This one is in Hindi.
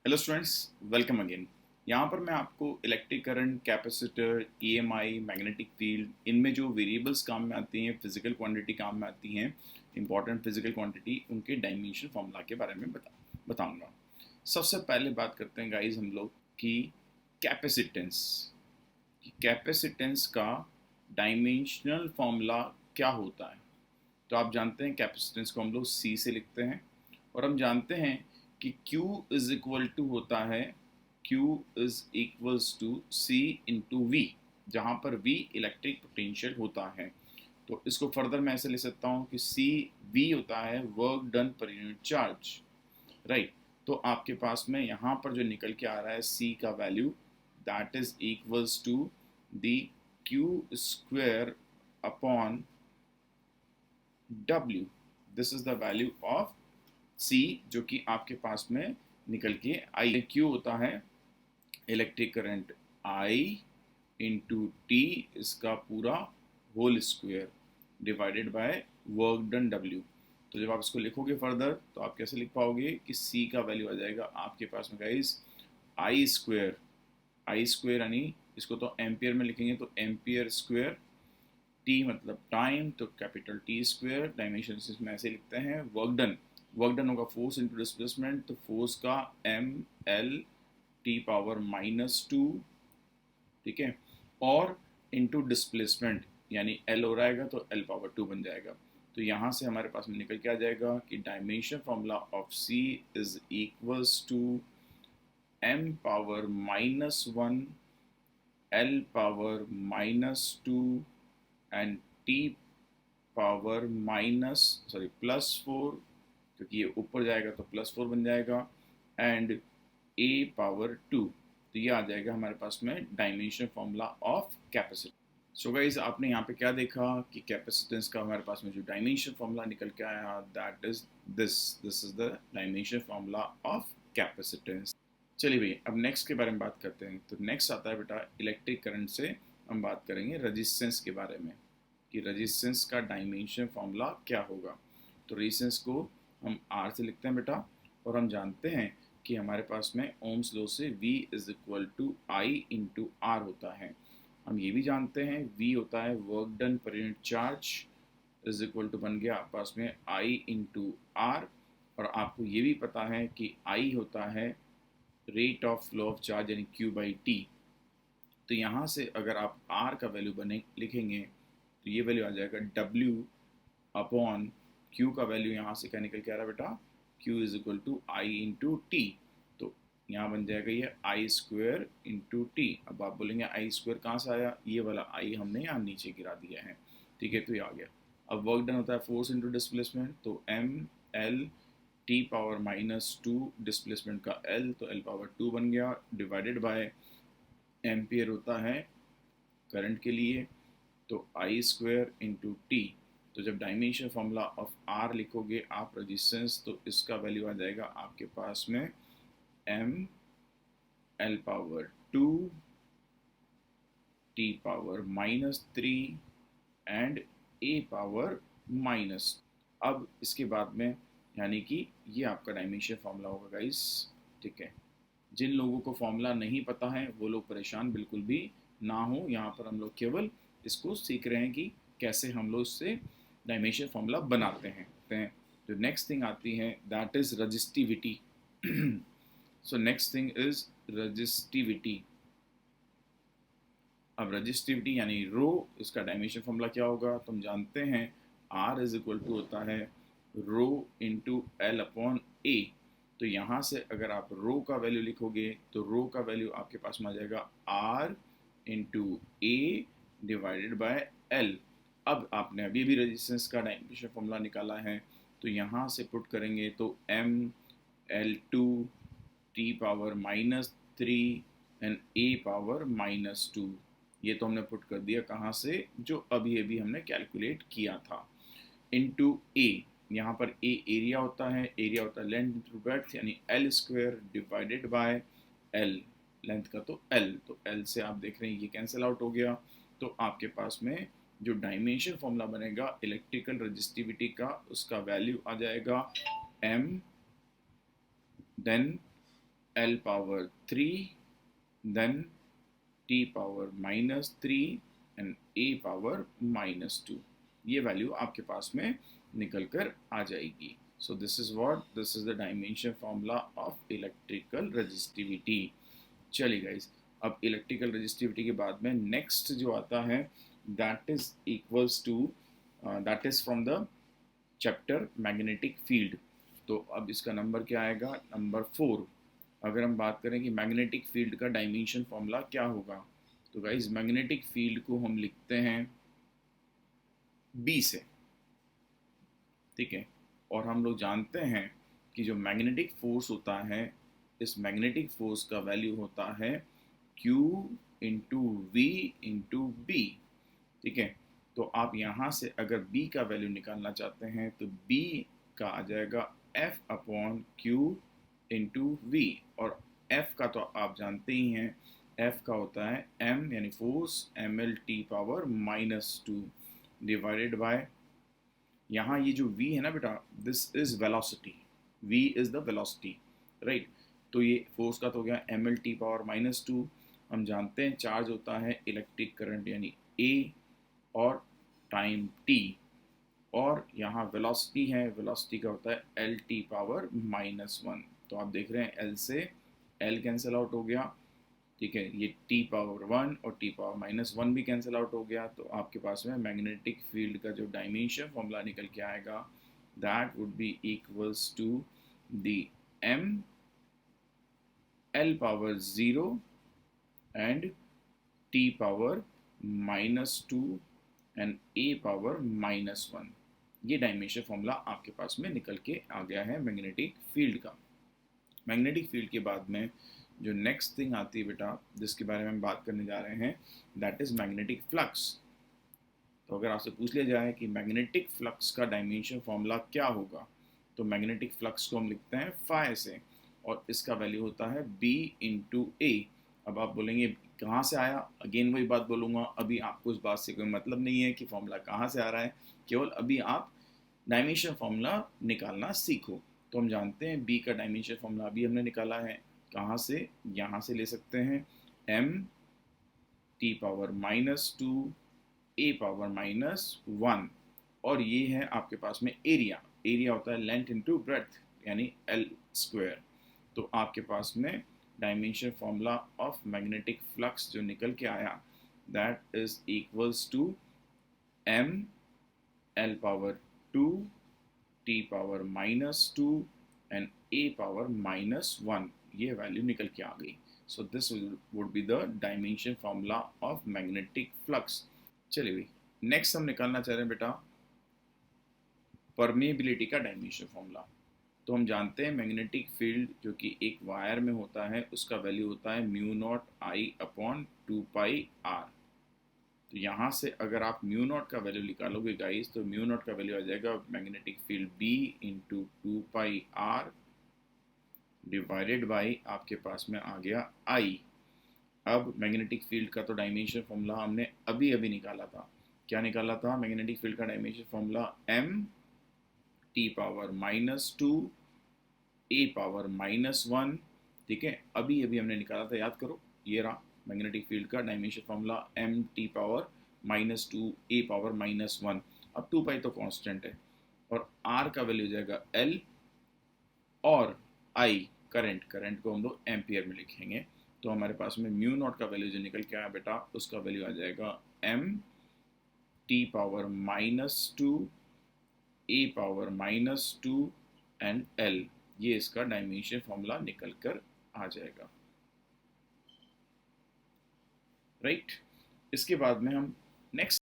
Hello students, welcome again. यहाँ पर मैं आपको electric current, capacitor, EMI, magnetic field, इनमें जो वेरिएबल्स काम में आती हैं, फिजिकल क्वांटिटी काम में आती हैं, इंपॉर्टेंट फिजिकल क्वांटिटी, उनके डायमेंशन फॉर्मूला के बारे में बताऊंगा। सबसे पहले बात करते हैं गाइज हम लोग की कैपेसिटेंस। कैपेसिटेंस का डायमेंशनल फॉर्मूला क्या होता है। तो आप जानते हैं कैपेसिटेंस को हम लोग सी से लिखते हैं, और हम जानते हैं कि Q इज इक्वल टू होता है, Q is equals to C into V, जहाँ पर V इलेक्ट्रिक पोटेंशियल होता है। तो इसको फर्दर मैं ऐसे ले सकता हूँ कि C V होता है work done per unit charge, right. तो आपके पास में यहाँ पर जो निकल के आ रहा है C का value, that is equals to the Q square upon W। This is the value of C जो कि आपके पास में निकल के आई। Q होता है electric current I into T, इसका पूरा whole square divided by work done W। तो जब आप इसको लिखोगे फर्दर तो आप कैसे लिख पाओगे कि C का वैल्यू आ जाएगा आपके पास में गाइस आई स्क्वायर यानी इसको तो एम्पियर में लिखेंगे तो एम्पियर स्क्वायर, टी मतलब टाइम तो कैपिटल टी स्क्वायर, डायमेंशन इसमें ऐसे लिखते हैं वर्क डन होगा फोर्स इंटू डिस्प्लेसमेंट, तो फोर्स का एम एल टी पावर -2, ठीक है, और इंटू डिस्प्लेसमेंट यानी एल हो रहेगा तो एल पावर 2 बन जाएगा। तो यहाँ से हमारे पास में निकल के आ जाएगा कि dimension formula of C is equals to M power -1 L power -2 and T power +4, क्योंकि ये ऊपर जाएगा तो +4 बन जाएगा, एंड ए पावर 2। तो ये आ जाएगा हमारे पास में dimension formula of capacitance. So guys आपने यहाँ पे क्या देखा कि कैपेसिटेंस का हमारे पास में जो डायमेंशन फॉर्मूला निकल के आया, that is this is the dimension formula of capacitance. चलिए भैया अब नेक्स्ट के बारे में बात करते हैं। तो नेक्स्ट आता है बेटा इलेक्ट्रिक करंट से हम बात करेंगे रेजिस्टेंस के बारे में कि रेजिस्टेंस का डायमेंशन फॉर्मूला क्या होगा। तो रेजिस्टेंस को हम आर से लिखते हैं बेटा, और हम जानते हैं कि हमारे पास में ओम्स लॉ से V is equal to I into R होता है। हम ये भी जानते हैं V होता है work done per unit charge is equal to बन गया पास में I इंटू आर, और आपको ये भी पता है कि I होता है rate of flow of charge यानी Q/T। तो यहाँ से अगर आप R का वैल्यू बने लिखेंगे तो ये वैल्यू आ जाएगा W अपॉन Q का वैल्यू यहाँ से क्या निकल के आ रहा है बेटा, Q is equal to I into T. तो यहाँ बन जाएगा ये आई स्क्वायर इंटू टी। अब आप बोलेंगे आई स्क्वायर कहाँ से आया, ये वाला आई हमने यहाँ नीचे गिरा दिया है, ठीक है, तो ये आ गया। अब वर्क डन होता है फोर्स इंटू डिस्प्लेसमेंट, तो M L T power -2 displacement का एल, तो एल पावर 2 बन गया, डिवाइडेड बाय एम्पियर होता है करंट के लिए, तो आई स्क्वायर इंटू टी। तो जब डायमेंशन फॉर्मूला ऑफ आर लिखोगे आप रेजिस्टेंस, तो इसका वैल्यू आ जाएगा आपके पास में M L power 2 T power -3 and A power minus. अब इसके बाद में यानी कि ये आपका डायमेंशन फॉर्मूला होगा गाइस, ठीक है। जिन लोगों को फॉर्मूला नहीं पता है वो लोग परेशान बिल्कुल भी ना हो, यहाँ पर हम लोग केवल इसको सीख रहे हैं कि कैसे हम लोग इससे डायमेंशन फॉर्मूला बनाते हैं। जो नेक्स्ट थिंग आती है that is resistivity. So next thing is resistivity. अब रजिस्टिविटी यानी रो, इसका डायमेंशन फॉर्मूला क्या होगा, तो हम जानते हैं R इज इक्वल टू होता है रो इंटू एल अपॉन ए। तो यहाँ से अगर आप रो का वैल्यू लिखोगे तो रो का वैल्यू आपके पास में आ जाएगा R into A divided by L. अब आपने अभी भी रेजिस्टेंस का डायमेंशन फॉर्मूला निकाला है, तो यहाँ से पुट करेंगे तो M L two T power -3 and A power -2। ये तो हमने पुट कर दिया कहाँ से, जो अभी अभी हमने कैलकुलेट किया था, इनटू ए। यहाँ पर ए एरिया होता है, एरिया होता है लेंथ इंटू ब्रेड्थ यानी L square divided by L, length का तो एल, तो एल से आप देख रहे हैं ये कैंसिल आउट हो गया। तो आपके पास में जो डायमेंशन फॉर्मूला बनेगा इलेक्ट्रिकल रजिस्टिविटी का, उसका वैल्यू आ जाएगा M then L power 3, then T power -3 and A power -2। ये वैल्यू आपके पास में निकल कर आ जाएगी। So this is the dimension formula of electrical resistivity. चलिए गाइस, अब इलेक्ट्रिकल रेजिस्टिविटी के बाद में नेक्स्ट जो आता है that is equals to that is from the chapter magnetic field. तो अब इसका नंबर क्या आएगा, नंबर 4। अगर हम बात करें कि मैग्नेटिक फील्ड का डायमेंशन फॉर्मूला क्या होगा, तो गाइस मैग्नेटिक फील्ड को हम लिखते हैं B से, ठीक है। और हम लोग जानते हैं कि जो मैग्नेटिक फोर्स होता है, इस मैग्नेटिक फोर्स का वैल्यू होता है Q into V into B, ठीक है। तो आप यहाँ से अगर B का वैल्यू निकालना चाहते हैं तो B का आ जाएगा F upon Q into V, और F का तो आप जानते ही हैं, F का होता है M यानी force mlt power -2 divided by, यहाँ ये जो v है ना बेटा, this is velocity, v is the velocity, right. तो ये फोर्स का तो हो गया mlt पावर -2। हम जानते हैं चार्ज होता है इलेक्ट्रिक करंट यानी A और टाइम t, और यहाँ वेलोसिटी है, वेलोसिटी का होता है lt पावर -1। तो आप देख रहे हैं L से L कैंसिल आउट हो गया, ठीक है। ये t पावर 1 और t पावर -1 भी कैंसिल आउट हो गया। तो आपके पास में मैग्नेटिक फील्ड का जो डायमेंशन फॉर्मूला निकल के आएगा that would be equals to the m L power 0 and t power -2 and a power -1। ये डायमेंशन फॉर्मूला आपके पास में निकल के आ गया है मैग्नेटिक फील्ड का। मैग्नेटिक फील्ड के बाद में जो नेक्स्ट थिंग आती है बेटा, जिसके बारे में हम बात करने जा रहे हैं, दैट इज मैग्नेटिक फ्लक्स। तो अगर आपसे पूछ लिया जाए कि मैग्नेटिक फ्लक्स का डायमेंशन फॉर्मूला क्या होगा, तो मैग्नेटिक फ्लक्स को हम लिखते हैं फाई से, और इसका वैल्यू होता है B इंटू ए। अब आप बोलेंगे कहाँ से आया, अगेन वही बात बोलूँगा, अभी आपको इस बात से कोई मतलब नहीं है कि फॉर्मूला कहाँ से आ रहा है, केवल अभी आप डायमेंशन फॉर्मूला निकालना सीखो। तो हम जानते हैं B का डायमेंशन फॉर्मूला अभी हमने निकाला है, कहाँ से, यहाँ से ले सकते हैं m t power -2 a power -1, और ये है आपके पास में एरिया, एरिया होता है लेंथ इंटू ब्रेथ यानी L स्क्वायर। तो आपके पास में dimension formula of magnetic flux जो निकल के आया that is equals to m L power 2 t power -2 and a power -1। ये वैल्यू निकल के आ गई। So this would be the dimension formula of magnetic flux. चलिए भाई, नेक्स्ट हम निकालना चाह रहे हैं बेटा परमेबिलिटी का डायमेंशन फॉर्मूला। तो हम जानते हैं मैग्नेटिक फील्ड जो कि एक वायर में होता है, उसका वैल्यू होता है μ0 I अपॉन 2πr। तो यहाँ से अगर आप μ0 का वैल्यू निकालोगे गाइस, तो μ0 का वैल्यू आ जाएगा magnetic field B into 2πr divided by आपके पास में आ गया I। अब मैग्नेटिक फील्ड का तो डायमेंशन फॉर्मूला हमने अभी अभी निकाला था, क्या निकाला था मैग्नेटिक फील्ड का dimension formula m t power -2 a power -1, ठीक है। अभी अभी हमने निकाला था, याद करो, ये रहा मैग्नेटिक फील्ड का dimension formula m t power -2 a power -1। अब 2π तो कांस्टेंट है, और r का वैल्यू हो जाएगा L, और I करंट, करंट को हम लोग एम्पियर में लिखेंगे। तो हमारे पास में μ0 का वैल्यू जो निकल के आया बेटा, उसका वैल्यू आ जाएगा m t power -2 a power -2 and L। ये इसका डायमेंशन फॉर्मूला निकल कर आ जाएगा, राइट। इसके बाद में हम नेक्स्ट